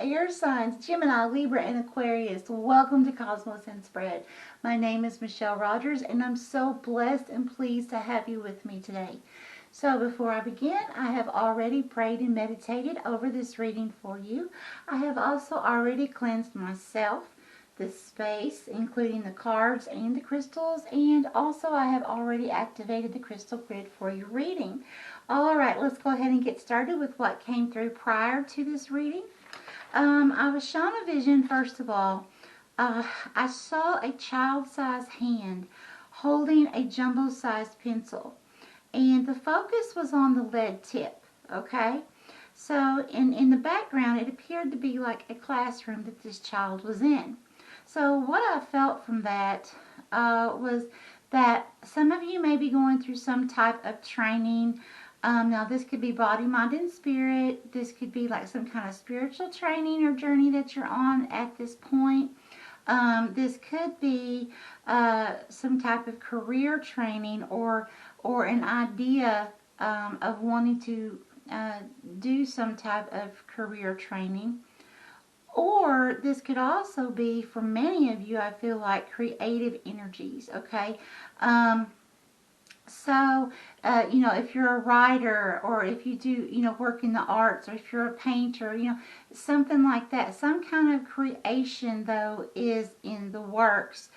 air signs, Gemini, Libra, and Aquarius. Welcome to Cosmos and Spread. My name is Michelle Rogers, and I'm so blessed and pleased to have you with me today. So before I begin, I have already prayed and meditated over this reading for you. I have also already cleansed myself, this space, including the cards and the crystals, and also I have already activated the crystal grid for your reading. Alright, let's go ahead and get started with what came through prior to this reading. I was shown a vision, first of all. I saw a child-sized hand holding a jumbo-sized pencil, and the focus was on the lead tip, okay? So in the background, it appeared to be like a classroom that this child was in. So what I felt from that was that some of you may be going through some type of training. Now this could be body, mind, and spirit. This could be like some kind of spiritual training or journey that you're on at this point. This could be some type of career training or an idea of wanting to do some type of career training. Or this could also be, for many of you, I feel like, creative energies, okay? You know, if you're a writer, or if you do, you know, work in the arts, or if you're a painter, you know, something like that. Some kind of creation, though, is in the works.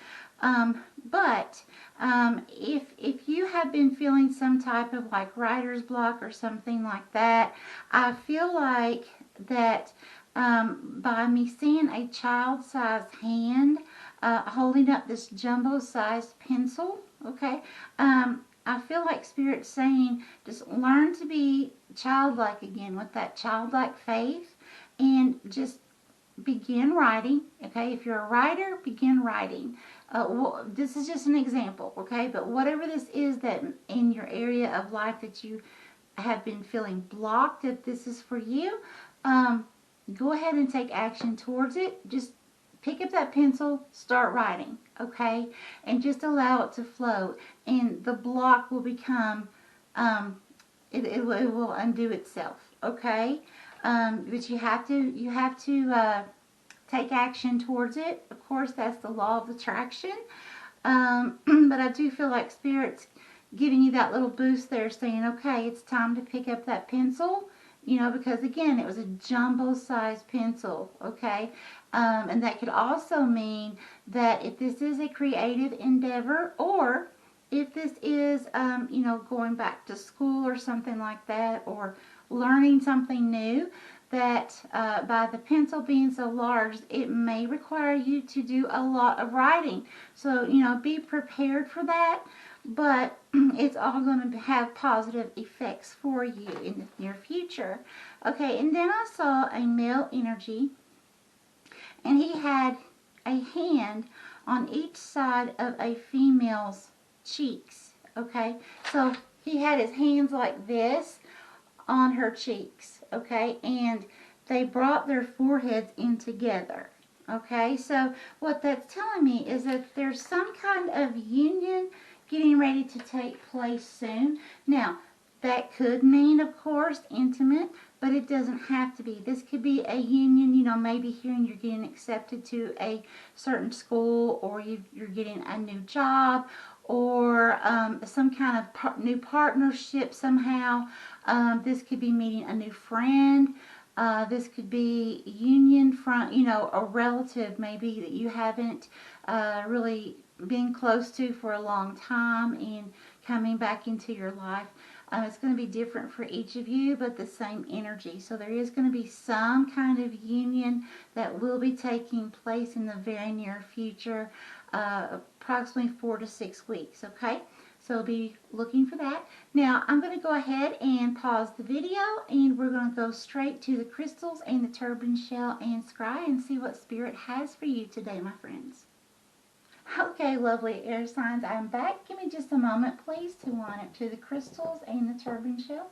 If you have been feeling some type of like writer's block or something like that, I feel like that by me seeing a child-sized hand holding up this jumbo-sized pencil, okay, I feel like Spirit's saying just learn to be childlike again with that childlike faith and just begin writing, okay? If you're a writer, begin writing. This is just an example, okay? But whatever this is that in your area of life that you have been feeling blocked, if this is for you, go ahead and take action towards it. Just pick up that pencil, start writing, okay? And just allow it to flow. And the block will become, it will undo itself, okay? But you have to take action towards it. Of course, that's the law of attraction. But I do feel like Spirit's giving you that little boost there, saying, okay, it's time to pick up that pencil. You know, because again, it was a jumbo-sized pencil, okay? And that could also mean that if this is a creative endeavor, or if this is, you know, going back to school or something like that, or learning something new, that by the pencil being so large, it may require you to do a lot of writing. So, you know, be prepared for that. But it's all going to have positive effects for you in the near future. Okay, and then I saw a male energy, and he had a hand on each side of a female's cheeks. Okay, so he had his hands like this on her cheeks. Okay, and they brought their foreheads in together. Okay, so what that's telling me is that there's some kind of union getting ready to take place soon. Now, that could mean, of course, intimate, but it doesn't have to be. This could be a union, you know, maybe hearing you're getting accepted to a certain school, or you're getting a new job, or some kind of new partnership somehow. This could be meeting a new friend. This could be union from, you know, a relative maybe that you haven't really been close to for a long time and coming back into your life. It's going to be different for each of you, but the same energy. So there is going to be some kind of union that will be taking place in the very near future, approximately 4 to 6 weeks, okay? So be looking for that. Now, I'm going to go ahead and pause the video, and we're going to go straight to the crystals and the turban shell and scry and see what Spirit has for you today, my friends. Okay, lovely air signs, I'm back. Give me just a moment, please, to line up to the crystals and the turban shell.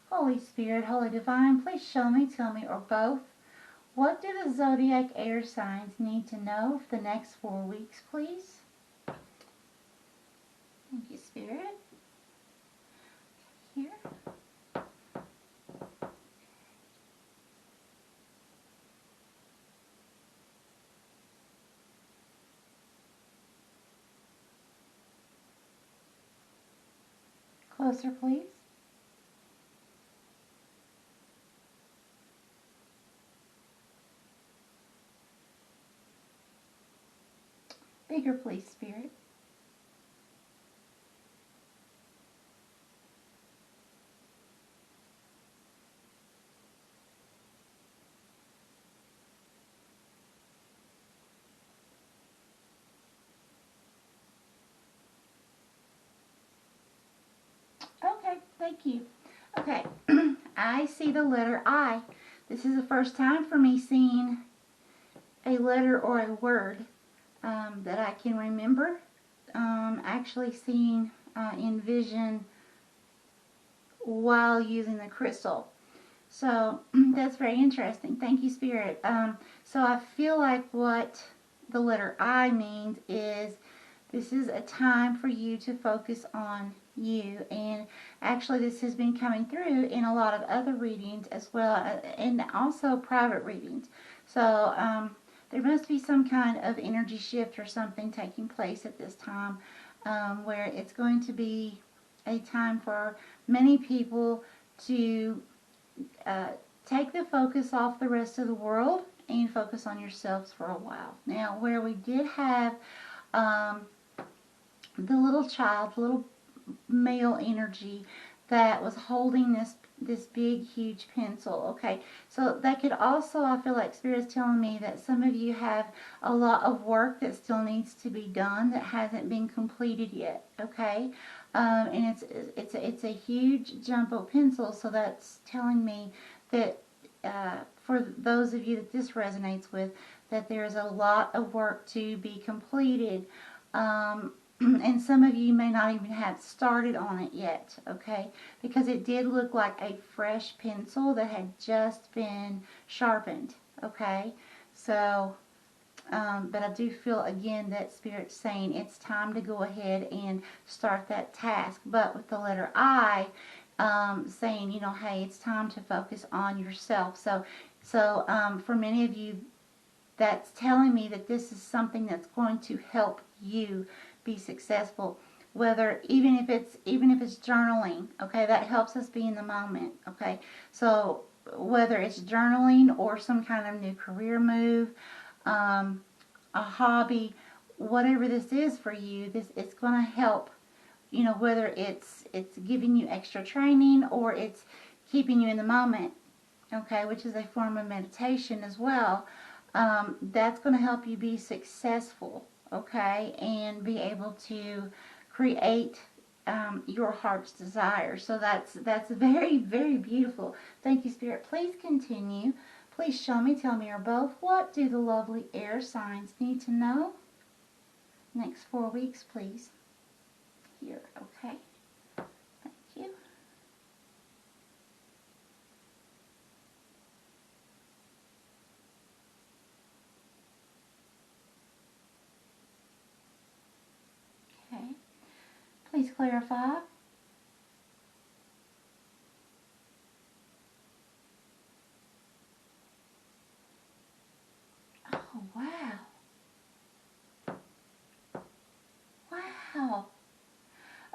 Holy Spirit, Holy Divine, please show me, tell me, or both, what do the zodiac air signs need to know for the next 4 weeks, please? Thank you, Spirit. here. Closer, please. Bigger, please, Spirit. Okay, thank you. Okay, I see the letter I. This is the first time for me seeing a letter or a word that I can remember. Actually seeing in vision while using the crystal. So that's very interesting. Thank you, Spirit. So I feel like what the letter I means is this is a time for you to focus on you. And actually this has been coming through in a lot of other readings as well, and also private readings. So there must be some kind of energy shift or something taking place at this time, where it's going to be a time for many people to take the focus off the rest of the world and focus on yourselves for a while. Now, where we did have the little child, little male energy that was holding this big, huge pencil. Okay, so that could also, I feel like Spirit's telling me that some of you have a lot of work that still needs to be done that hasn't been completed yet. Okay, and it's a huge jumbo pencil, so that's telling me that for those of you that this resonates with, that there's a lot of work to be completed. And some of you may not even have started on it yet, okay? Because it did look like a fresh pencil that had just been sharpened, okay? So, but I do feel again that Spirit's saying it's time to go ahead and start that task. But with the letter I, saying, you know, hey, it's time to focus on yourself. So for many of you, that's telling me that this is something that's going to help you be successful, whether even if it's journaling, okay, that helps us be in the moment, okay. So whether it's journaling or some kind of new career move, a hobby, whatever this is for you, it's going to help, you know, whether it's giving you extra training or it's keeping you in the moment, okay, which is a form of meditation as well. That's going to help you be successful, okay, and be able to create your heart's desire. So that's very, very beautiful. Thank you, Spirit. Please continue. Please show me, tell me, or both, what do the lovely air signs need to know? Next 4 weeks, please. Here, okay. Thank you. Okay. Please clarify. Oh, wow. Wow.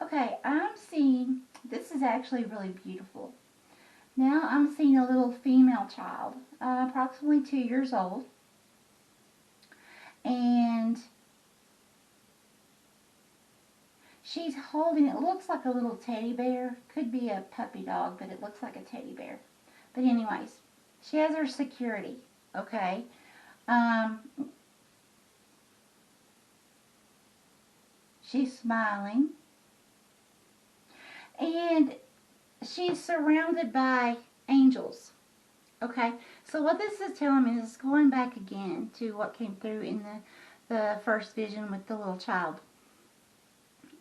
Okay, I'm seeing, this is actually really beautiful. Now I'm seeing a little female child, approximately 2 years old. And she's holding, it looks like a little teddy bear. Could be a puppy dog, but it looks like a teddy bear. But anyways, she has her security, okay? She's smiling. And she's surrounded by angels, okay? So what this is telling me is going back again to what came through in the first vision with the little child.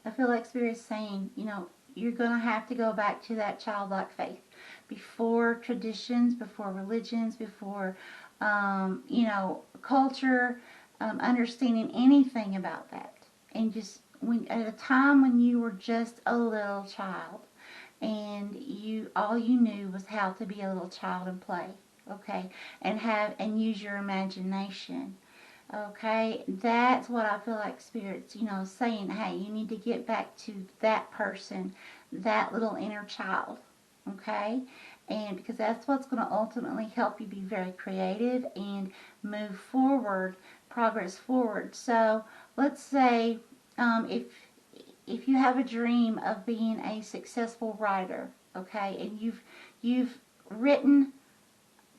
I feel like Spirit is saying, you know, you're going to have to go back to that childlike faith. Before traditions, before religions, before, you know, culture, understanding anything about that. And just at a time when you were just a little child. and all you knew was how to be a little child and play, okay, and use your imagination. Okay, that's what I feel like Spirit's, saying, hey, you need to get back to that person, that little inner child, okay? And because that's what's going to ultimately help you be very creative and move forward, progress forward. So let's say if you have a dream of being a successful writer, okay, and you've written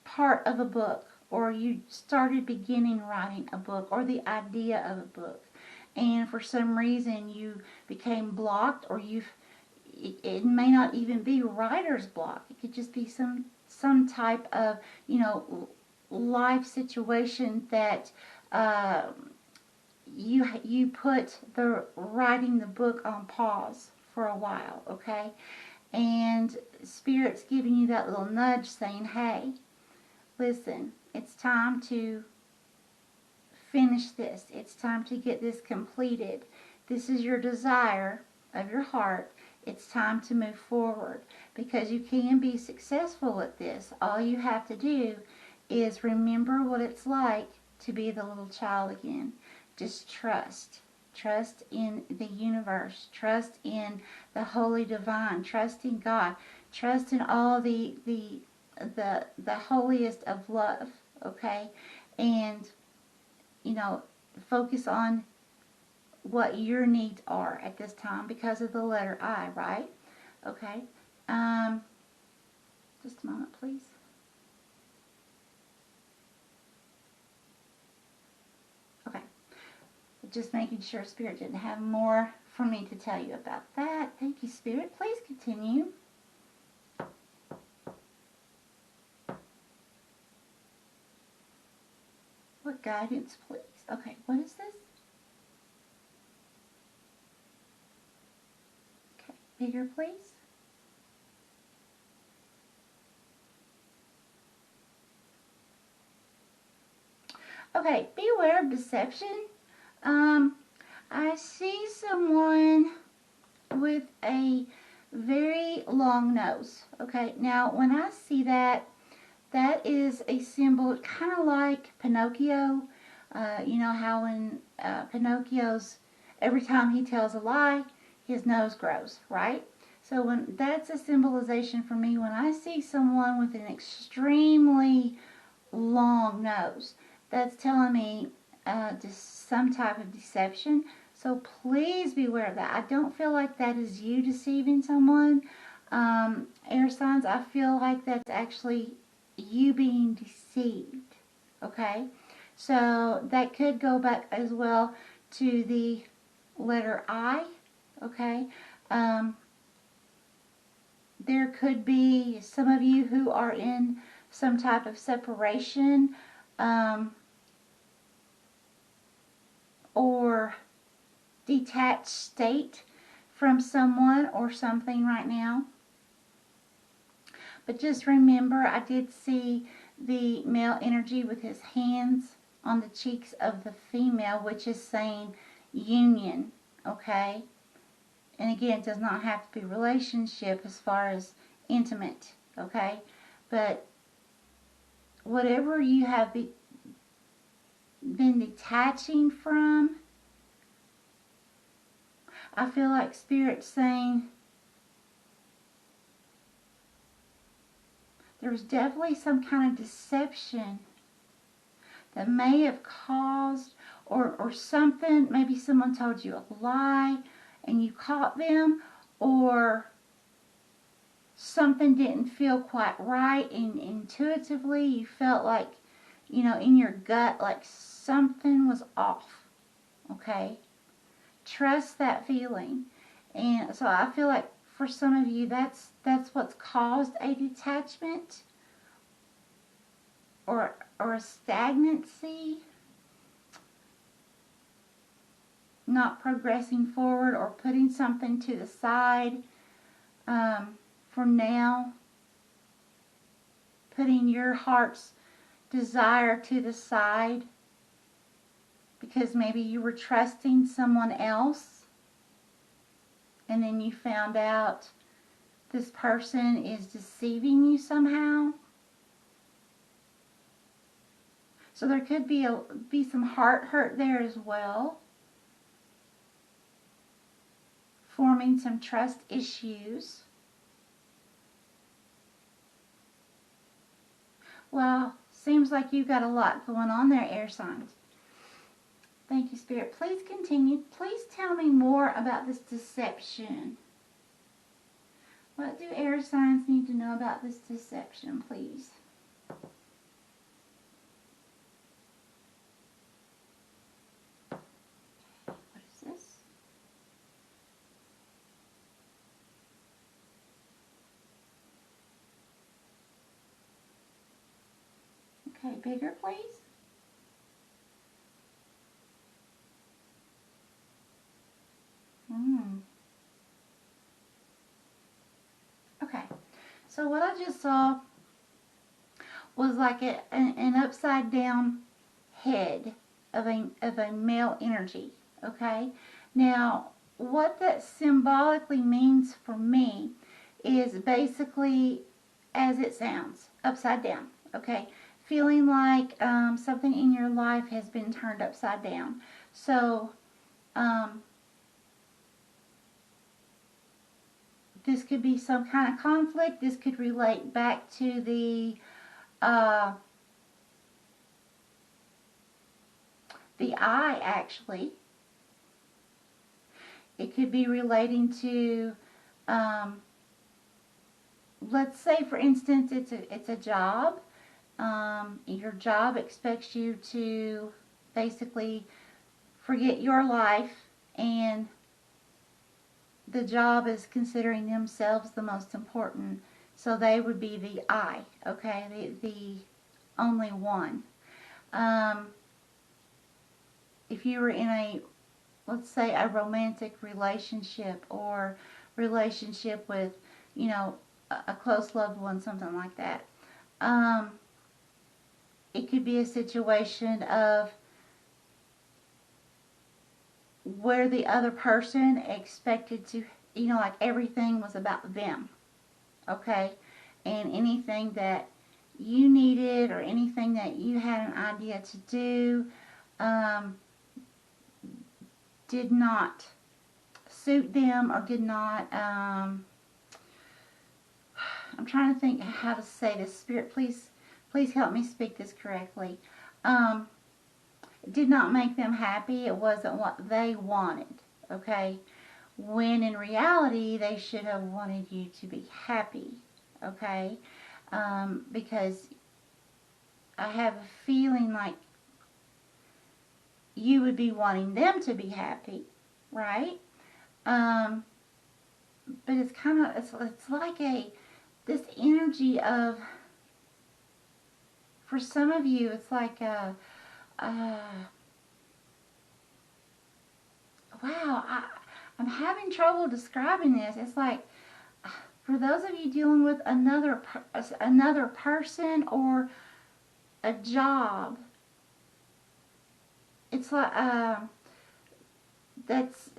part of a book, or you started beginning writing a book, or the idea of a book, and for some reason you became blocked, or it may not even be writer's block. It could just be some type of life situation that you put the writing the book on pause for a while, okay? And Spirit's giving you that little nudge saying, hey, listen, it's time to finish this. It's time to get this completed. This is your desire of your heart. It's time to move forward, because you can be successful at this. All you have to do is remember what it's like to be the little child again. Just trust. Trust in the universe. Trust in the holy divine. Trust in God. Trust in all the holiest of love, okay? And, focus on what your needs are at this time because of the letter I, right? Okay. Just a moment, please. Okay. Just making sure Spirit didn't have more for me to tell you about that. Thank you, Spirit. Please continue. What guidance, please? Okay, what is this? Okay, bigger, please. Okay, beware of deception. I see someone with a very long nose. Okay, now when I see that, that is a symbol kind of like Pinocchio. You know how in Pinocchio's, every time he tells a lie, his nose grows, right? So that's a symbolization for me when I see someone with an extremely long nose. That's telling me just some type of deception. So please beware of that. I don't feel like that is you deceiving someone. Air signs, I feel like that's actually you being deceived. Okay? So that could go back as well to the letter I. Okay? There could be some of you who are in some type of separation or detached state from someone or something right now. But just remember, I did see the male energy with his hands on the cheeks of the female, which is saying union, okay? And again, it does not have to be relationship as far as intimate, okay? But whatever you have been detaching from, I feel like Spirit's saying there's definitely some kind of deception that may have caused or something. Maybe someone told you a lie and you caught them, or something didn't feel quite right, and intuitively you felt like, in your gut, like something was off, okay? Trust that feeling. And so I feel like for some of you, that's what's caused a detachment or a stagnancy, not progressing forward or putting something to the side for now, putting your heart's desire to the side because maybe you were trusting someone else and then you found out this person is deceiving you somehow. So there could be some heart hurt there as well, forming some trust issues. Well, seems like you've got a lot going on there, air signs. Thank you, Spirit. Please continue. Please tell me more about this deception. What do air signs need to know about this deception, please? What is this? Okay, bigger, please. Okay, so what I just saw was like an upside down head of a male energy. Okay, now what that symbolically means for me is basically as it sounds, upside down. Okay, feeling like something in your life has been turned upside down. So this could be some kind of conflict. This could relate back to the eye, actually. It could be relating to, let's say, for instance, it's a job. Your job expects you to basically forget your life, and the job is considering themselves the most important, so they would be the I, okay, the only one. If you were in a, let's say, a romantic relationship or relationship with, you know, a close loved one, something like that, it could be a situation of where the other person expected to, you know, like everything was about them, okay? And anything that you needed or anything that you had an idea to do did not suit them or did not, I'm trying to think how to say this. Spirit, please help me speak this correctly. It did not make them happy. It wasn't what they wanted, okay? When in reality, they should have wanted you to be happy, okay? Because I have a feeling like you would be wanting them to be happy, right? But it's kind of, it's like this energy of, for some of you, it's like a, wow, I'm having trouble describing this. It's like, for those of you dealing with another person or a job, it's like, that's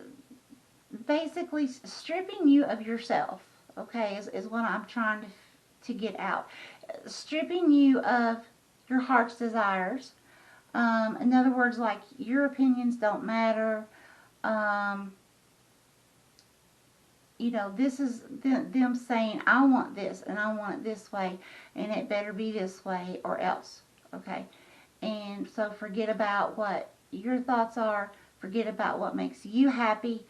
basically stripping you of yourself, okay, is what I'm trying to get out. Stripping you of your heart's desires. In other words, like, your opinions don't matter. You know, this is them saying, I want this, and I want it this way, and it better be this way, or else, okay? And so forget about what your thoughts are. Forget about what makes you happy.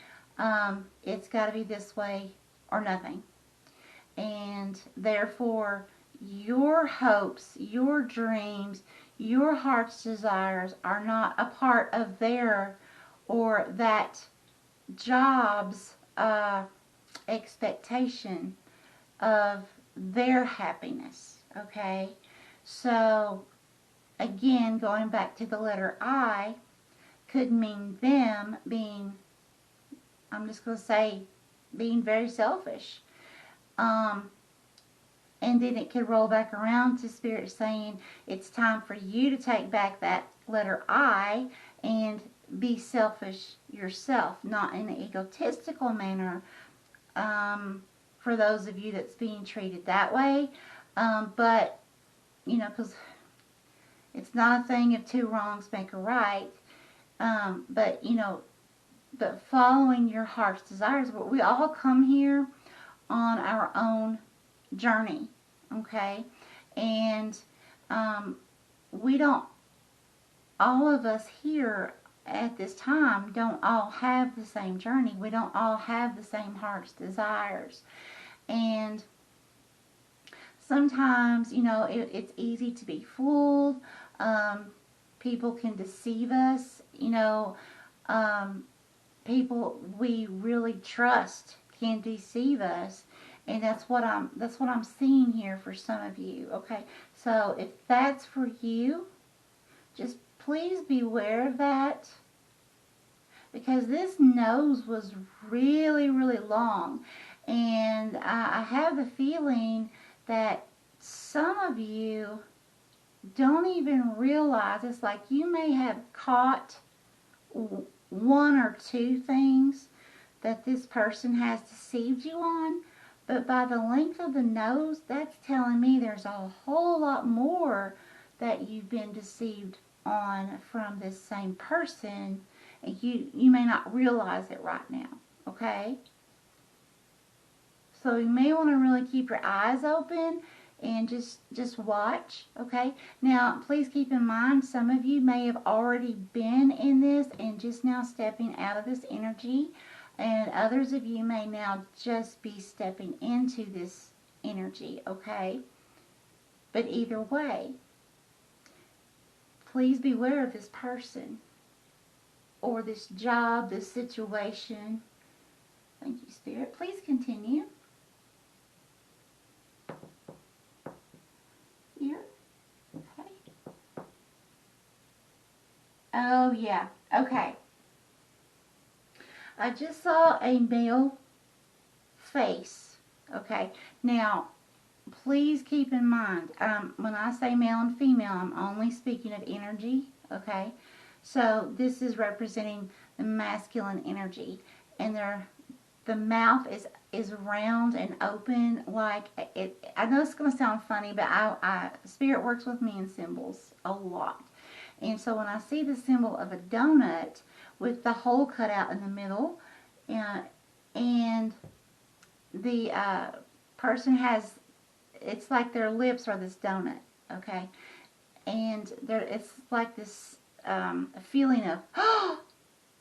It's got to be this way, or nothing. And therefore, your hopes, your dreams, your heart's desires are not a part of their or that job's expectation of their happiness, okay? So, again, going back to the letter I, could mean them being, I'm just going to say, being very selfish. And then it could roll back around to Spirit saying it's time for you to take back that letter I and be selfish yourself, not in an egotistical manner, for those of you that's being treated that way. But, you know, because it's not a thing if two wrongs make a right. But, you know, but following your heart's desires. But we all come here on our own journey, okay? And we don't, all of us here at this time don't all have the same journey. We don't all have the same heart's desires. And sometimes, you know, it's easy to be fooled. People can deceive us. You know, people we really trust can deceive us, and that's what I'm seeing here for some of you. Okay, so if that's for you, just please beware of that, because this nose was really, really long, and I have the feeling that some of you don't even realize. It's like you may have caught one or two things that this person has deceived you on, but by the length of the nose, that's telling me there's a whole lot more that you've been deceived on from this same person, and you may not realize it right now, okay? So you may want to really keep your eyes open and just watch, okay? Now, please keep in mind, some of you may have already been in this and just now stepping out of this energy, and others of you may now just be stepping into this energy, okay? But either way, please beware of this person or this job, this situation. Thank you, Spirit. Please continue. Here. Okay. Oh, yeah. Okay. I just saw a male face. Okay. Now, please keep in mind, when I say male and female, I'm only speaking of energy. Okay. So this is representing the masculine energy, and the mouth is round and open, like it. I know it's going to sound funny, but Spirit works with me in symbols a lot, and so when I see the symbol of a donut with the hole cut out in the middle, and the person has, it's like their lips are this donut, okay, and it's like this feeling of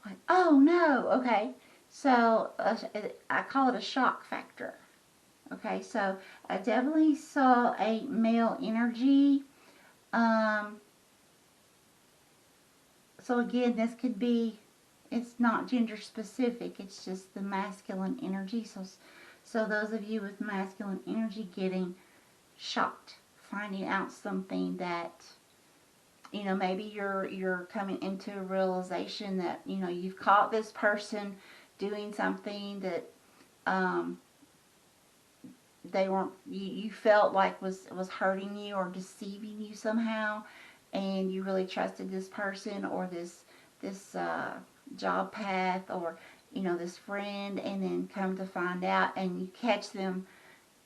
like, oh no, okay. So I call it a shock factor. Okay, so I definitely saw a male energy. So again, this could be, it's not gender specific, it's just the masculine energy. So those of you with masculine energy getting shocked, finding out something that, you know, maybe you're coming into a realization that, you know, you've caught this person doing something that they weren't, you felt like was hurting you or deceiving you somehow, and you really trusted this person or this job path, or, you know, this friend, and then come to find out and you catch them,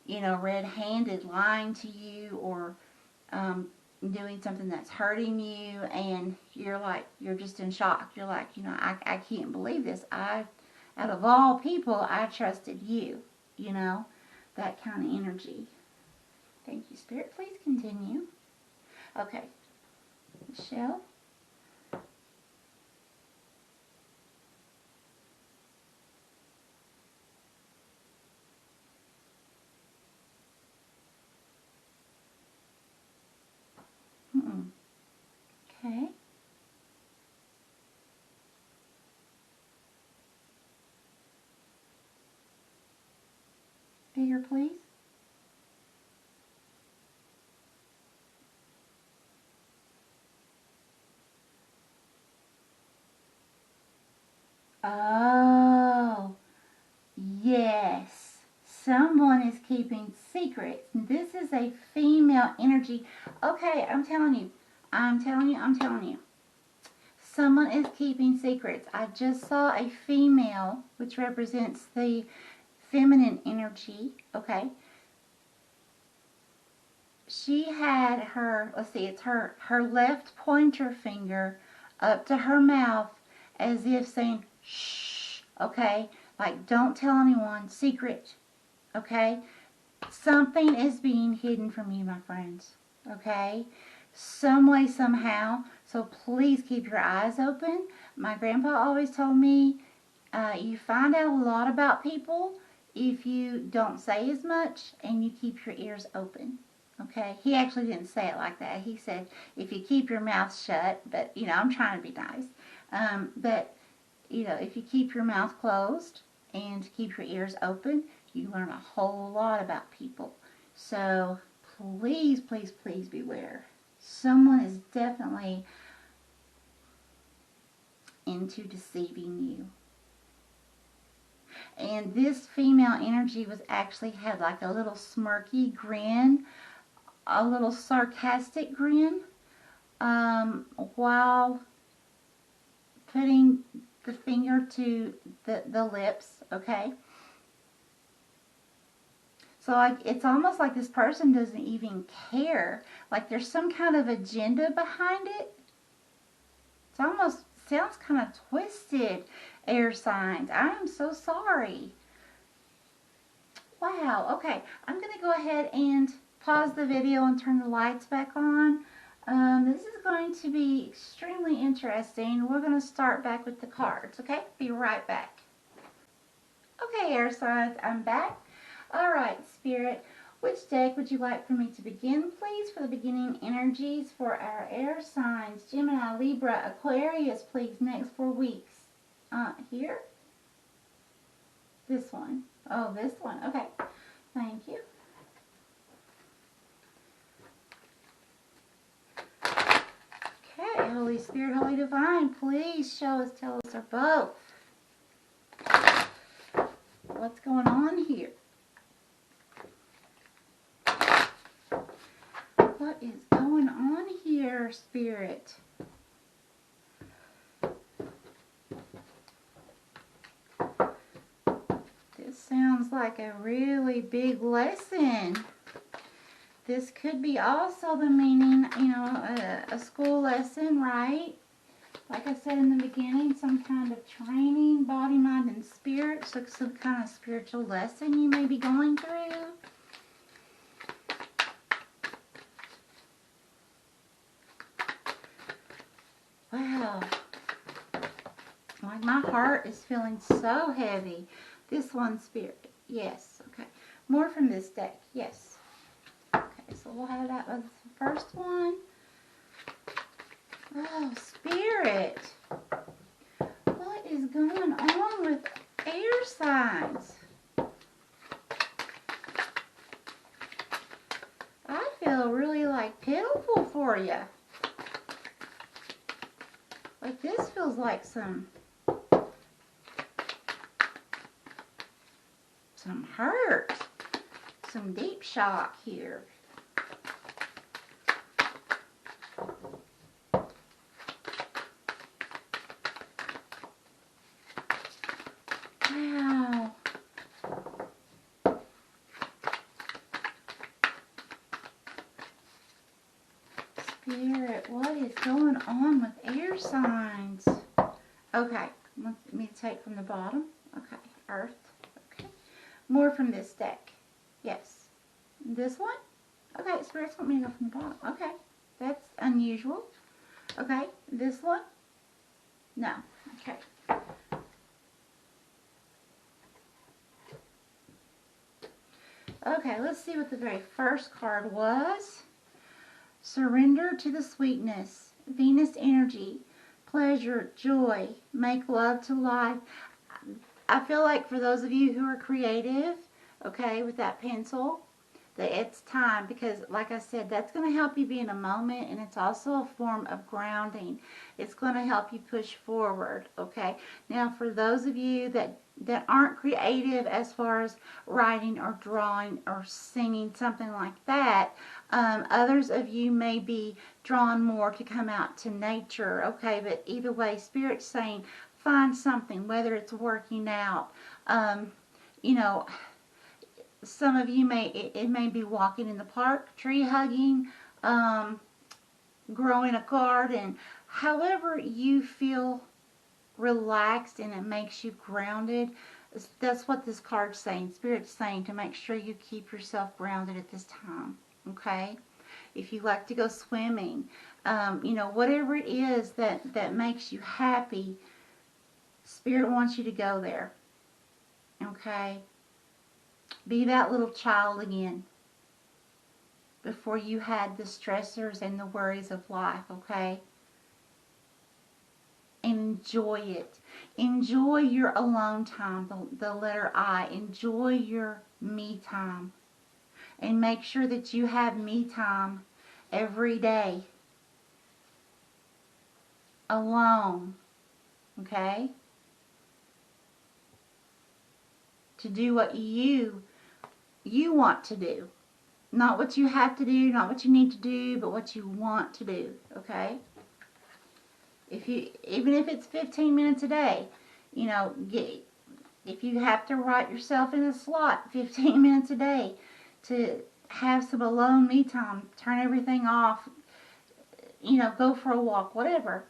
you know, red-handed lying to you, or doing something that's hurting you, and you're just in shock. You're like, you know, I can't believe this. Out of all people, I trusted you, you know, that kind of energy. Thank you, Spirit. Please continue. Okay. Michelle. Okay. Bigger, please. Oh, yes. Someone is keeping secrets. This is a female energy. Okay, I'm telling you. Someone is keeping secrets. I just saw a female, which represents the feminine energy, okay? She had her, let's see, it's her left pointer finger up to her mouth as if saying, shh, okay? Like, don't tell anyone, secret, okay? Something is being hidden from you, my friends, okay? Some way, somehow. So please keep your eyes open. My grandpa always told me, you find out a lot about people if you don't say as much and you keep your ears open. Okay? He actually didn't say it like that. He said, if you keep your mouth shut, but, you know, I'm trying to be nice. But, you know, if you keep your mouth closed and keep your ears open, you learn a whole lot about people. So, please, please, please beware. Someone is definitely into deceiving you. And this female energy was actually had like a little smirky grin, a little sarcastic grin, while putting the finger to the lips, okay? So like it's almost like this person doesn't even care. Like there's some kind of agenda behind it. It's almost sounds kind of twisted, air signs. I am so sorry. Wow, okay. I'm going to go ahead and pause the video and turn the lights back on. This is going to be extremely interesting. We're going to start back with the cards, okay? Be right back. Okay, air signs, I'm back. All right, Spirit, which deck would you like for me to begin, please, for the beginning energies for our air signs? Gemini, Libra, Aquarius, please, next 4 weeks. Here? This one. Oh, this one. Okay. Thank you. Okay, Holy Spirit, Holy Divine, please show us, tell us, or both. What's going on here? What is going on here, Spirit? This sounds like a really big lesson. This could be also the meaning, you know, a school lesson, right? Like I said in the beginning, some kind of training, body, mind, and spirit. So some kind of spiritual lesson you may be going through. Wow. Like my heart is feeling so heavy. This one, Spirit. Yes. Okay. More from this deck. Yes. Okay. So we'll have that with the first one. Oh, Spirit. What is going on with air signs? I feel really like pitiful for you. Like this feels like some hurt, some deep shock here. Wow. Spirit, what is going on with air signs? Okay, let me take from the bottom. Okay, Earth. Okay, more from this deck. Yes. This one? Okay, Spirits want me to go from the bottom. Okay, that's unusual. Okay, this one? No. Okay. Okay, let's see what the very first card was. Surrender to the sweetness. Venus energy. Pleasure, joy. Make love to life. I feel like for those of you who are creative, okay, with that pencil, that it's time, because like I said, that's going to help you be in a moment, and it's also a form of grounding. It's going to help you push forward, okay? Now, for those of you that aren't creative as far as writing or drawing or singing, something like that, others of you may be drawn more to come out to nature, okay? But either way, Spirit's saying find something, whether it's working out, you know, some of you it may be walking in the park, tree hugging, growing a garden, however you feel relaxed and it makes you grounded. That's what this card's saying. Spirit's saying to make sure you keep yourself grounded at this time. Okay? If you like to go swimming, whatever it is that makes you happy, Spirit wants you to go there. Okay? Be that little child again before you had the stressors and the worries of life. Okay? Enjoy it. Enjoy your alone time, the letter I. Enjoy your me time. And make sure that you have me time every day. Alone. Okay? To do what you want to do. Not what you have to do, not what you need to do, but what you want to do. Okay? Even if it's 15 minutes a day, if you have to write yourself in a slot 15 minutes a day to have some alone me time, turn everything off, go for a walk, whatever.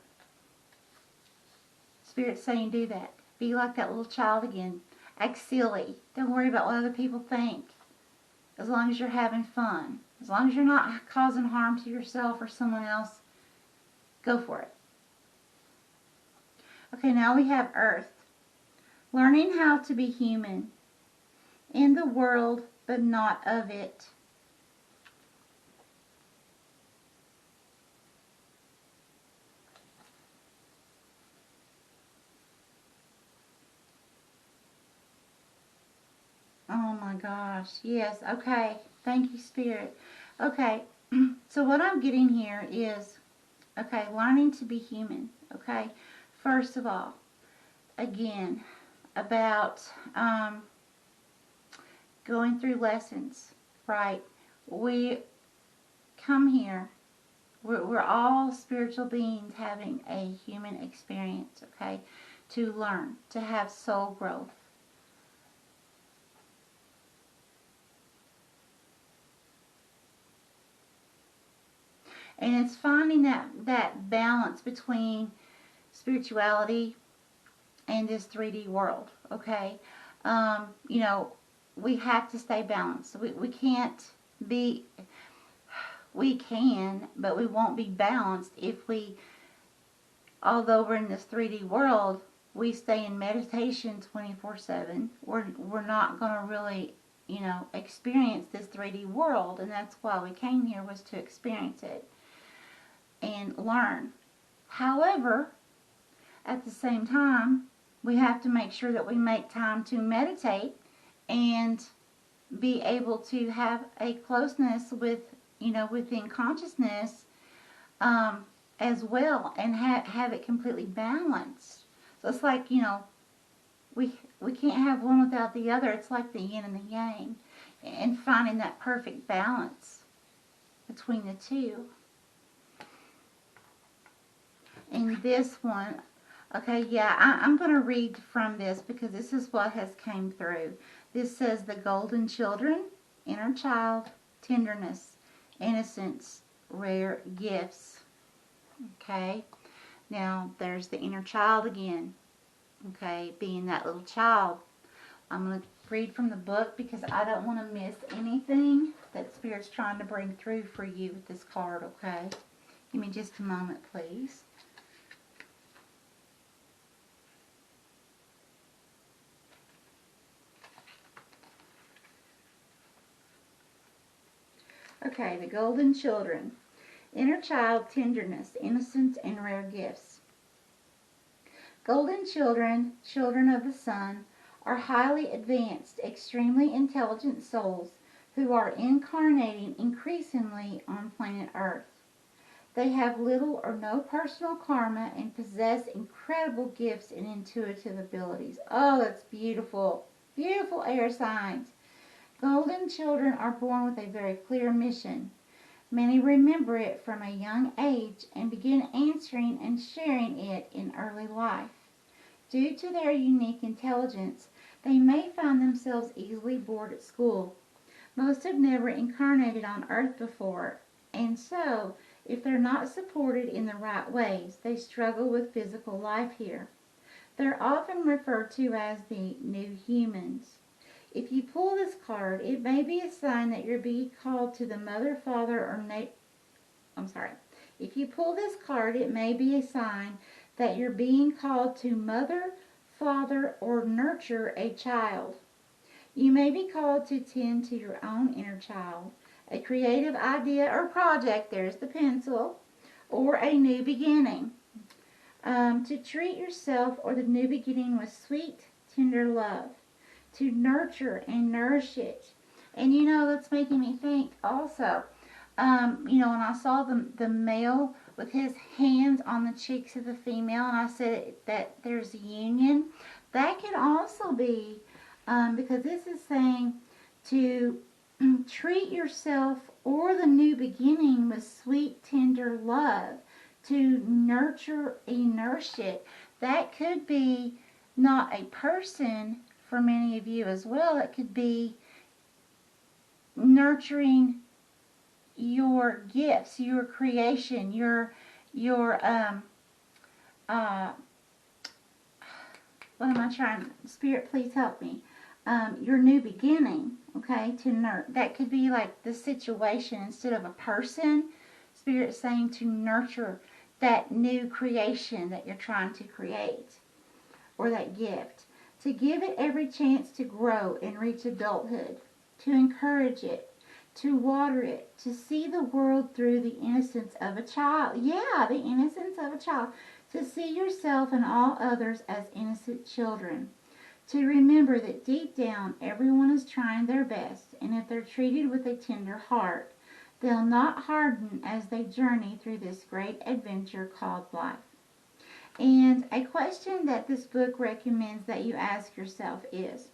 Spirit's saying do that. Be like that little child again. Act silly. Don't worry about what other people think. As long as you're having fun. As long as you're not causing harm to yourself or someone else, go for it. Okay, now we have Earth. Learning how to be human. In the world, but not of it. Oh my gosh. Yes, okay. Thank you, Spirit. Okay, so what I'm getting here is, okay, learning to be human. Okay, first of all, again, about going through lessons, right? We come here, we're all spiritual beings having a human experience, okay? To learn, to have soul growth. And it's finding that balance between spirituality and this 3D world, okay? We have to stay balanced. We can't be, we can, but we won't be balanced if although we're in this 3D world, we stay in meditation 24/7. We're not going to really, experience this 3D world, and that's why we came here, was to experience it and learn. However, at the same time, we have to make sure that we make time to meditate and be able to have a closeness with, within consciousness as well, and have it completely balanced. So it's like, we can't have one without the other. It's like the yin and the yang, and finding that perfect balance between the two. And this one, okay, yeah, I'm going to read from this because this is what has came through. This says the golden children, inner child, tenderness, innocence, rare gifts. Okay, now there's the inner child again. Okay, being that little child. I'm going to read from the book because I don't want to miss anything that Spirit's trying to bring through for you with this card, okay? Give me just a moment, please. Okay, the golden children. Inner child, tenderness, innocence, and rare gifts. Golden children, children of the sun, are highly advanced, extremely intelligent souls who are incarnating increasingly on planet Earth. They have little or no personal karma and possess incredible gifts and intuitive abilities. Oh, that's beautiful. Beautiful air signs. Golden children are born with a very clear mission. Many remember it from a young age and begin answering and sharing it in early life. Due to their unique intelligence, They may find themselves easily bored at school. Most have never incarnated on Earth before, and so, if they're not supported in the right ways, they struggle with physical life here. They're often referred to as the new humans. If you pull this card, it may be a sign that you're being called to the mother, father, or If you pull this card, it may be a sign that you're being called to mother, father, or nurture a child. You may be called to tend to your own inner child, a creative idea or project, there's the pencil, or a new beginning. To treat yourself or the new beginning with sweet, tender love. To nurture and nourish it. And you know, that's making me think also, you know, when I saw the male with his hands on the cheeks of the female, and I said that there's a union, that can also be, because this is saying to treat yourself or the new beginning with sweet, tender love, to nurture and nourish it. That could be not a person for many of you as well. It could be nurturing your gifts, your creation, your what am I trying? Spirit, please help me. Your new beginning, okay? That could be like the situation instead of a person. Spirit saying to nurture that new creation that you're trying to create, or that gift. To give it every chance to grow and reach adulthood. To encourage it. To water it. To see the world through the innocence of a child. Yeah, the innocence of a child. To see yourself and all others as innocent children. To remember that deep down everyone is trying their best, and if they're treated with a tender heart, they'll not harden as they journey through this great adventure called life. And a question that this book recommends that you ask yourself is,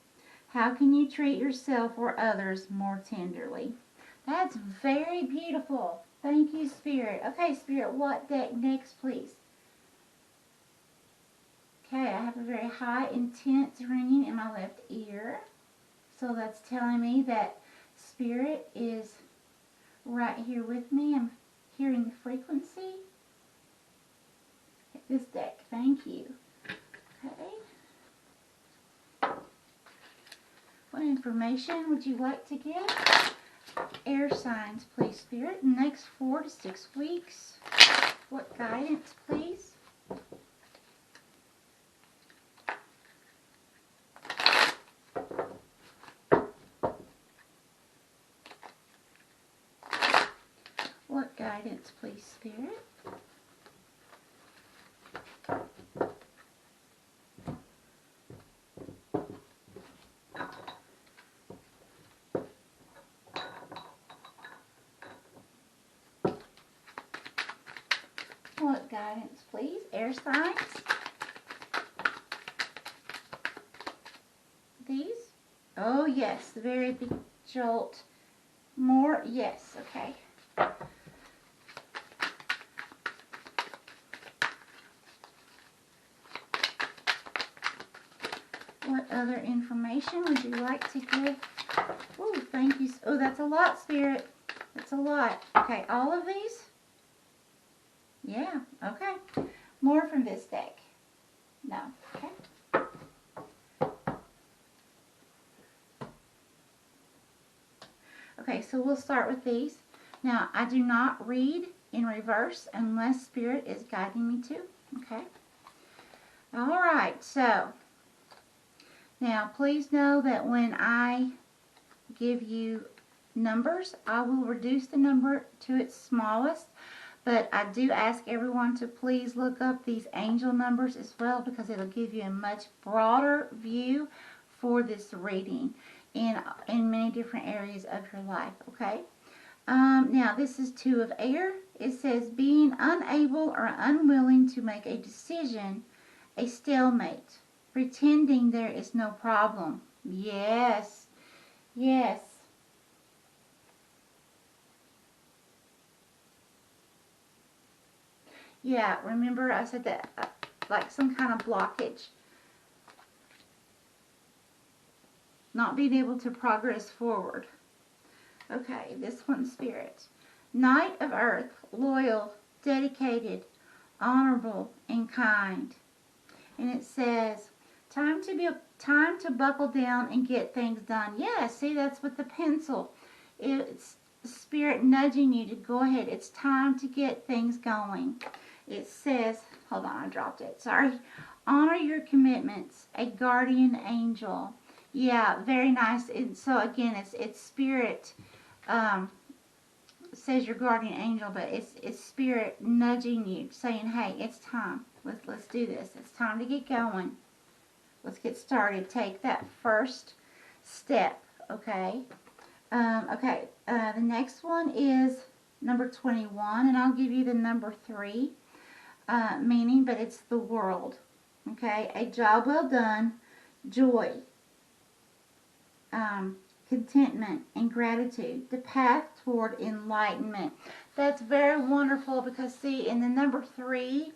how can you treat yourself or others more tenderly? That's very beautiful. Thank you, Spirit. Okay, Spirit, what deck next, please? Okay, I have a very high, intense ringing in my left ear. So that's telling me that Spirit is right here with me. I'm hearing the frequency. This deck, thank you. Okay. What information would you like to give? Air signs, please, Spirit. The next 4 to 6 weeks. What guidance, please? What guidance, please, Spirit? What guidance, please? Air signs. These? Oh, yes. The very big jolt. More? Yes. Okay. What other information would you like to give? Oh, thank you. Oh, that's a lot, Spirit. That's a lot. Okay, all of these? Yeah, okay. More from this deck? No, okay. Okay, so we'll start with these. Now, I do not read in reverse unless Spirit is guiding me to. Okay. All right, so now please know that when I give you numbers, I will reduce the number to its smallest. But I do ask everyone to please look up these angel numbers as well, because it'll give you a much broader view for this reading in many different areas of your life, okay? Now, this is 2 of air. It says, being unable or unwilling to make a decision, a stalemate, pretending there is no problem. Yes, yes. Yeah, remember I said that, like some kind of blockage. not being able to progress forward. Okay, this one, Spirit. Knight of Earth, loyal, dedicated, honorable, and kind. And it says, time to buckle down and get things done. Yeah, see, that's with the pencil. It's Spirit nudging you to go ahead. It's time to get things going. It says, hold on, I dropped it. Sorry. Honor your commitments. A guardian angel. Yeah, very nice. And so again, it's Spirit. Says your guardian angel, but it's Spirit nudging you, saying, "Hey, it's time. Let's do this. It's time to get going. Let's get started. Take that first step." Okay. The next one is number 21, and I'll give you the number 3 meaning, but it's the world. Okay, a job well done, joy, contentment, and gratitude. The path toward enlightenment. That's very wonderful because, see, in the number 3,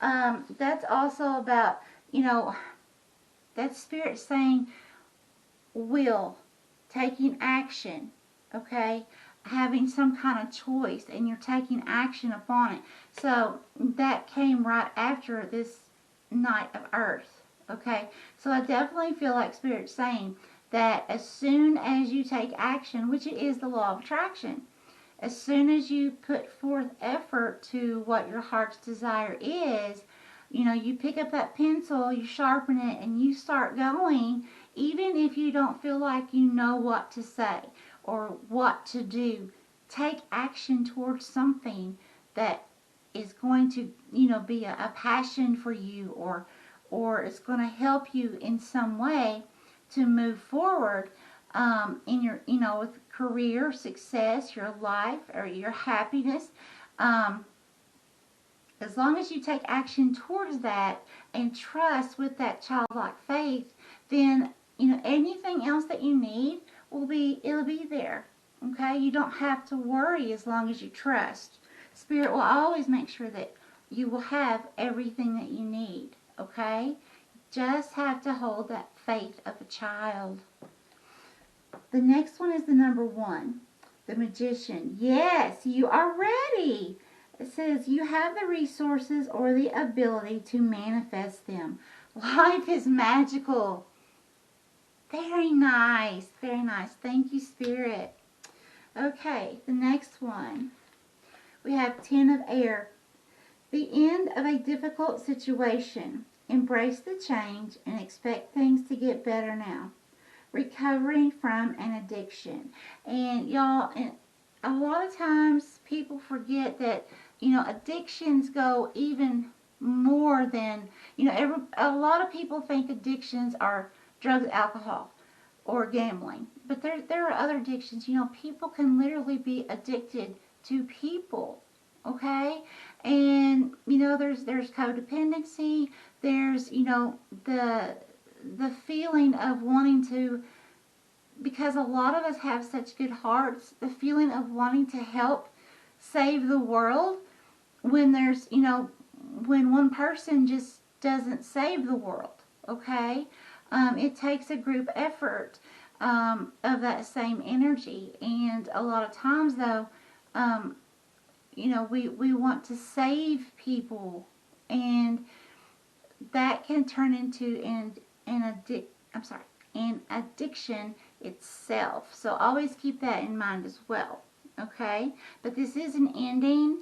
that's also about, that Spirit saying will, taking action, okay? Having some kind of choice, and you're taking action upon it. So that came right after this Knight of Earth, okay? So I definitely feel like Spirit's saying that as soon as you take action, which it is the law of attraction, as soon as you put forth effort to what your heart's desire is, you pick up that pencil, you sharpen it, and you start going, even if you don't feel like you know what to say or what to do. Take action towards something that is going to, be a passion for you, or it's going to help you in some way to move forward in your, with career success, your life, or your happiness. As long as you take action towards that and trust with that childlike faith, then, anything else that you need it'll be there. Okay? You don't have to worry as long as you trust. Spirit will always make sure that you will have everything that you need. Okay? Just have to hold that faith of a child. The next one is the number 1, the Magician. Yes, you are ready. It says you have the resources or the ability to manifest them. Life is magical. Very nice. Very nice. Thank you, Spirit. Okay, the next one. We have 10 of Air. The end of a difficult situation. Embrace the change and expect things to get better now. Recovering from an addiction. And y'all, a lot of times people forget that, addictions go even more than, a lot of people think addictions are drugs, alcohol, or gambling. But there are other addictions. People can literally be addicted to people. Okay? And, there's codependency. There's, the feeling of wanting to, because a lot of us have such good hearts, the feeling of wanting to help save the world when there's, when one person just doesn't save the world, okay? It takes a group effort of that same energy. And a lot of times, though, we want to save people, and that can turn into an addiction itself. So always keep that in mind as well. Okay? But this is an ending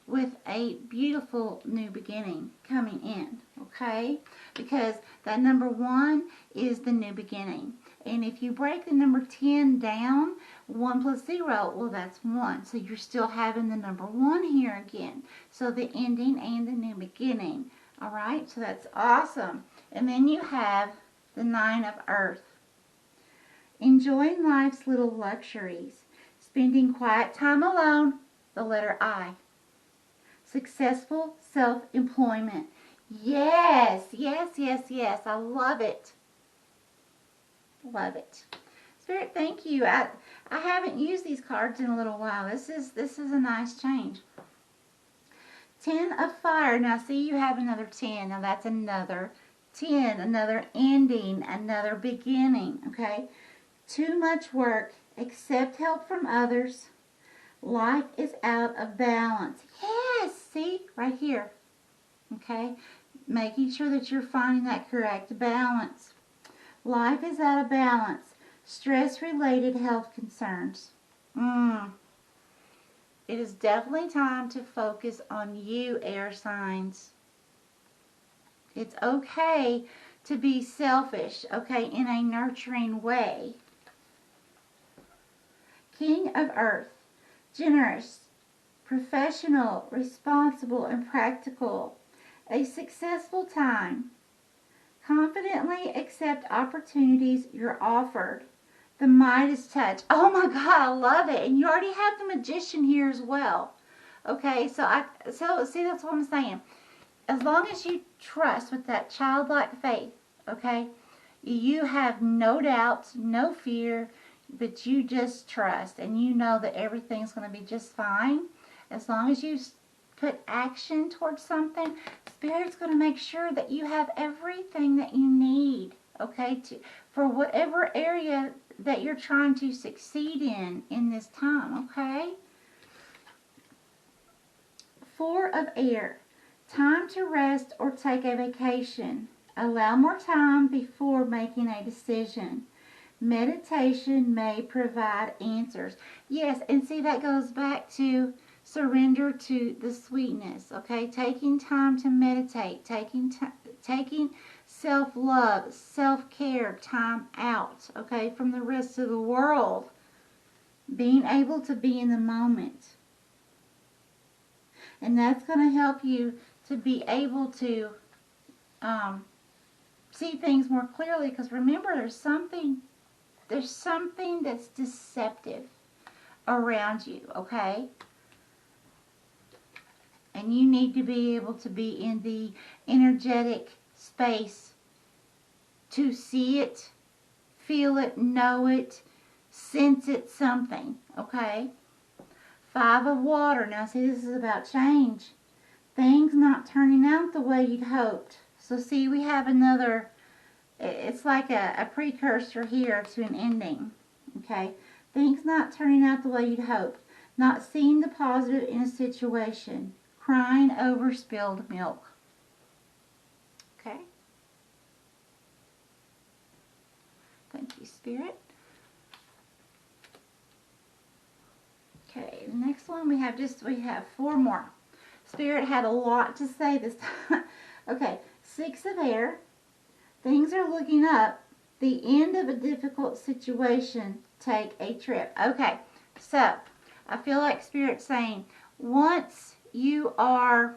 with a beautiful new beginning coming in. Okay? Because that number 1 is the new beginning. And if you break the number 10 down, 1 plus 0, well, that's 1. So you're still having the number 1 here again. So the ending and the new beginning. All right? So that's awesome. And then you have the 9 of Earth. Enjoying life's little luxuries. Spending quiet time alone. The letter I. Successful self-employment. Yes, yes, yes, yes. I love it. Love it. Spirit, thank you. I haven't used these cards in a little while. This is a nice change. 10 of Fire. Now see, you have another 10. Now that's another 10, another ending, another beginning, okay? Too much work, accept help from others. Life is out of balance. Yes, see, right here, okay? Making sure that you're finding that correct balance. Life is out of balance. Stress-related health concerns. It is definitely time to focus on you, air signs. It's okay to be selfish, okay, in a nurturing way. King of Earth, generous, professional, responsible, and practical. A successful time. Confidently accept opportunities you're offered. The Midas touch. Oh my God, I love it. And you already have the Magician here as well. Okay, so see, that's what I'm saying. As long as you trust with that childlike faith, okay, you have no doubts, no fear, but you just trust and you know that everything's going to be just fine. As long as you put action towards something, Spirit's going to make sure that you have everything that you need, okay, for whatever area that you're trying to succeed in this time, okay? Four of Air. Time to rest or take a vacation. Allow more time before making a decision. Meditation may provide answers. Yes, and see, that goes back to surrender to the sweetness, okay? Taking time to meditate, taking self-love, self-care, time out, okay, from the rest of the world. Being able to be in the moment. And that's going to help you to be able to see things more clearly, because remember, there's something that's deceptive around you, okay? And you need to be able to be in the energetic space to see it, feel it, know it, sense it, something, okay? Five of Water. Now see, this is about change. Things not turning out the way you'd hoped. So see, we have another, it's like a precursor here to an ending, okay? Things not turning out the way you'd hoped. Not seeing the positive in a situation. Crying over spilled milk. Okay? Thank you, Spirit. Okay, the next one we have four more. Spirit had a lot to say this time. Okay, Six of Air. Things are looking up. The end of a difficult situation. Take a trip. Okay, so I feel like Spirit's saying once you are,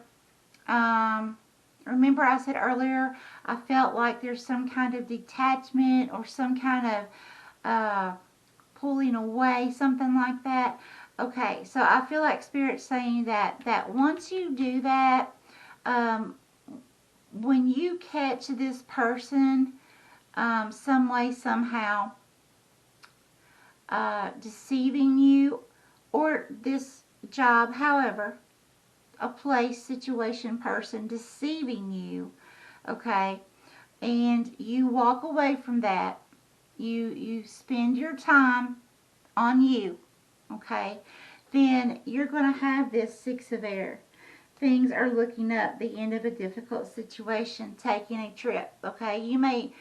remember I said earlier, I felt like there's some kind of detachment or some kind of pulling away, something like that. Okay, so I feel like Spirit's saying that once you do that, when you catch this person some way, somehow, deceiving you, or this job, however, a place, situation, person deceiving you, okay, and you walk away from that, you spend your time on you, okay, then you're going to have this Six of Air. Things are looking up. The end of a difficult situation. Taking a trip, okay? You may,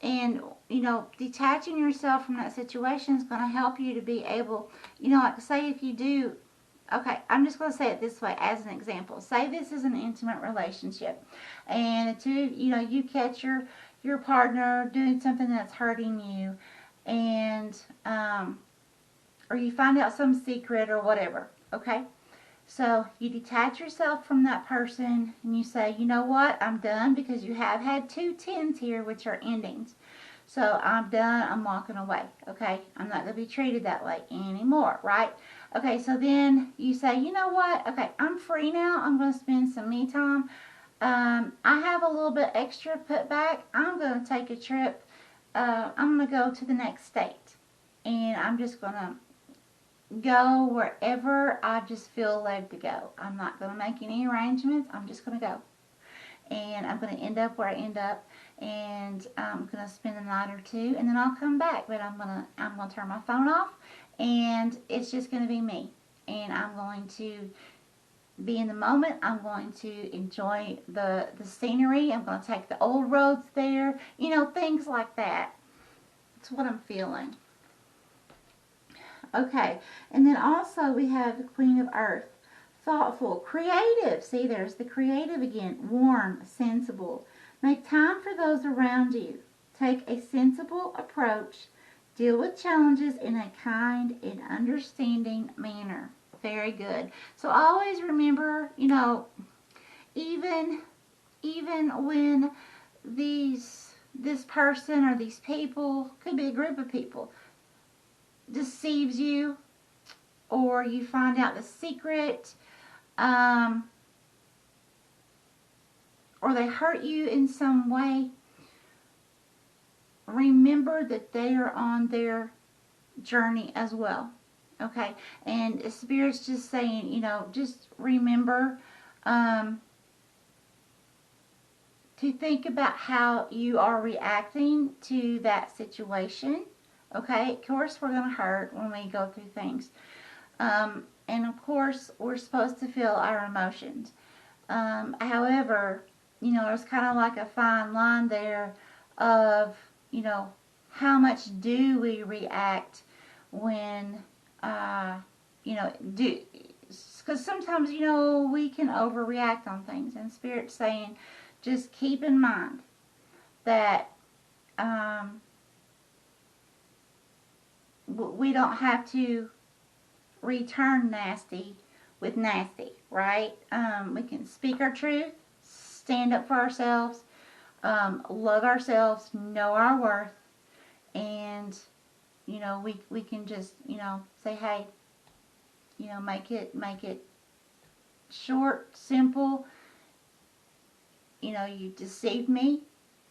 and, you know, detaching yourself from that situation is going to help you to be able, you know, like say if you do, okay, I'm just going to say it this way as an example. Say this is an intimate relationship, and the two, you know, you catch your partner doing something that's hurting you, and or you find out some secret or whatever, okay? So you detach yourself from that person and you say, you know what, I'm done, because you have had two tens here, which are endings. So I'm done, I'm walking away, okay? I'm not going to be treated that way anymore, right? Okay, so then you say, you know what, okay, I'm free now, I'm going to spend some me time. I have a little bit extra put back. I'm going to take a trip. I'm going to go to the next state. And I'm just going to go wherever I just feel led to go. I'm not going to make any arrangements. I'm just going to go. And I'm going to end up where I end up. and I'm gonna spend a night or two, and then I'll come back. But I'm gonna turn my phone off, and it's just gonna be me, and I'm going to be in the moment. I'm going to enjoy the scenery. I'm going to take the old roads there, you know, things like that. That's what I'm feeling. Okay, and then also we have the Queen of Earth. Thoughtful, creative. See, there's the creative again. Warm, sensible. Make time for those around you. Take a sensible approach. Deal with challenges in a kind and understanding manner. Very good. So always remember, you know, even when this person or these people, could be a group of people, deceives you, or you find out the secret, or they hurt you in some way, remember that they are on their journey as well. Okay, and the Spirit's just saying, you know, just remember to think about how you are reacting to that situation. Okay, of course we're going to hurt when we go through things. And of course we're supposed to feel our emotions. However, you know, there's kind of like a fine line there of, you know, how much do we react when, you know, because sometimes, you know, we can overreact on things, and Spirit's saying, just keep in mind that we don't have to return nasty with nasty, right? We can speak our truth, stand up for ourselves, love ourselves, know our worth, and, you know, we can just, you know, say, hey, you know, make it short, simple. You know, you deceived me.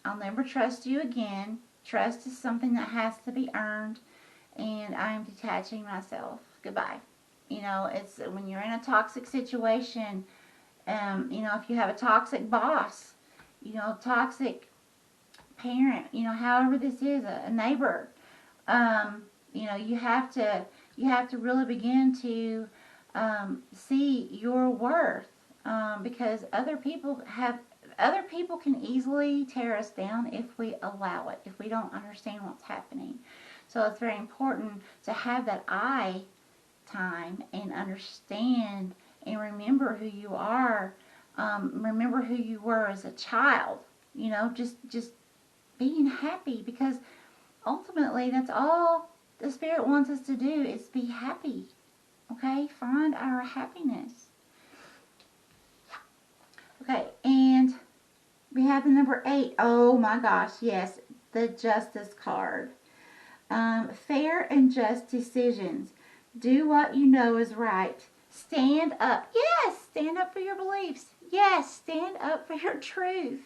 I'll never trust you again. Trust is something that has to be earned, and I'm detaching myself. Goodbye. You know, it's when you're in a toxic situation, you know, if you have a toxic boss, you know, toxic parent, you know, however this is, a neighbor, you know, you have to really begin to see your worth, because other people can easily tear us down if we allow it, if we don't understand what's happening. So it's very important to have that I time and understand and remember who you are. Remember who you were as a child. You know, just being happy, because ultimately that's all the Spirit wants us to do is be happy. Okay? Find our happiness. Okay, and we have the number 8. Oh my gosh, yes, the Justice card. Fair and just decisions. Do what you know is right. Stand up. Yes, stand up for your beliefs. Yes, stand up for your truth.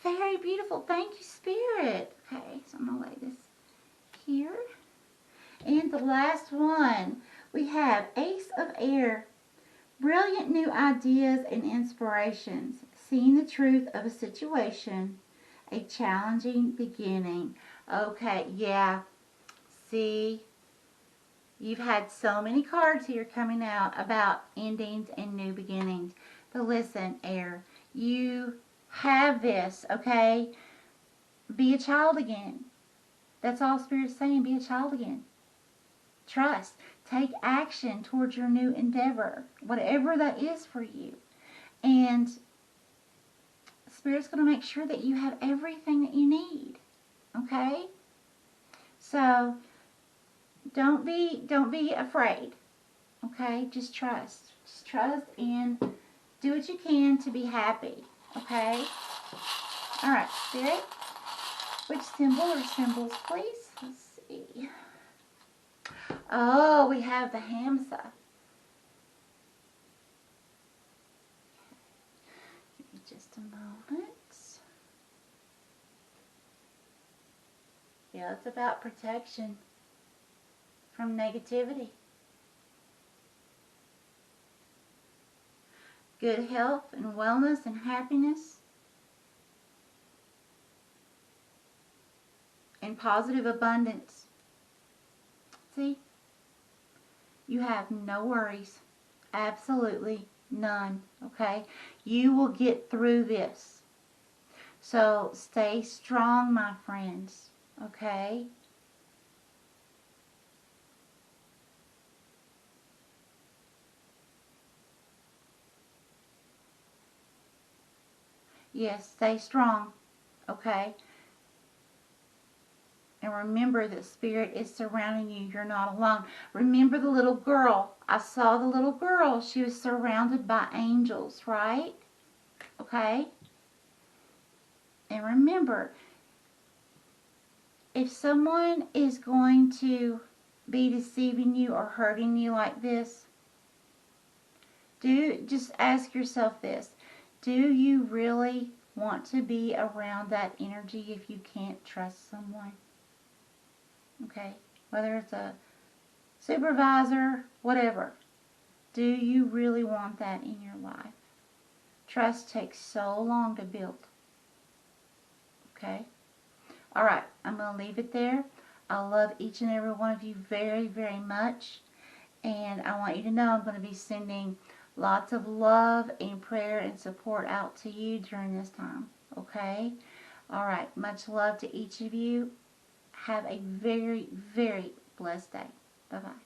Very beautiful. Thank you, Spirit. Okay, so I'm going to lay this here. And the last one, we have Ace of Air. Brilliant new ideas and inspirations. Seeing the truth of a situation. A challenging beginning. Okay, yeah. See, you've had so many cards here coming out about endings and new beginnings. But listen, Air, you have this, okay? Be a child again. That's all Spirit's saying. Be a child again. Trust. Take action towards your new endeavor, whatever that is for you. And Spirit's going to make sure that you have everything that you need. Okay? So don't be afraid. Okay? Just trust. Just trust and do what you can to be happy. Okay? All right, Spirit. Which symbol or symbols, please? Let's see. Oh, we have the Hamsa. Give me just a moment. Yeah, it's about protection from negativity. Good health and wellness and happiness. in positive abundance. See? You have no worries. Absolutely none. Okay? You will get through this. So stay strong, my friends. Okay? Yes, stay strong. Okay? And remember that Spirit is surrounding you. You're not alone. Remember the little girl. I saw the little girl. She was surrounded by angels, right? Okay? And remember, if someone is going to be deceiving you or hurting you like this, just ask yourself this. Do you really want to be around that energy if you can't trust someone? Okay, whether it's a supervisor, whatever. Do you really want that in your life? Trust takes so long to build. Okay? Alright, I'm going to leave it there. I love each and every one of you very, very much. And I want you to know I'm going to be sending lots of love and prayer and support out to you during this time. Okay? Alright, much love to each of you. Have a very, very blessed day. Bye-bye.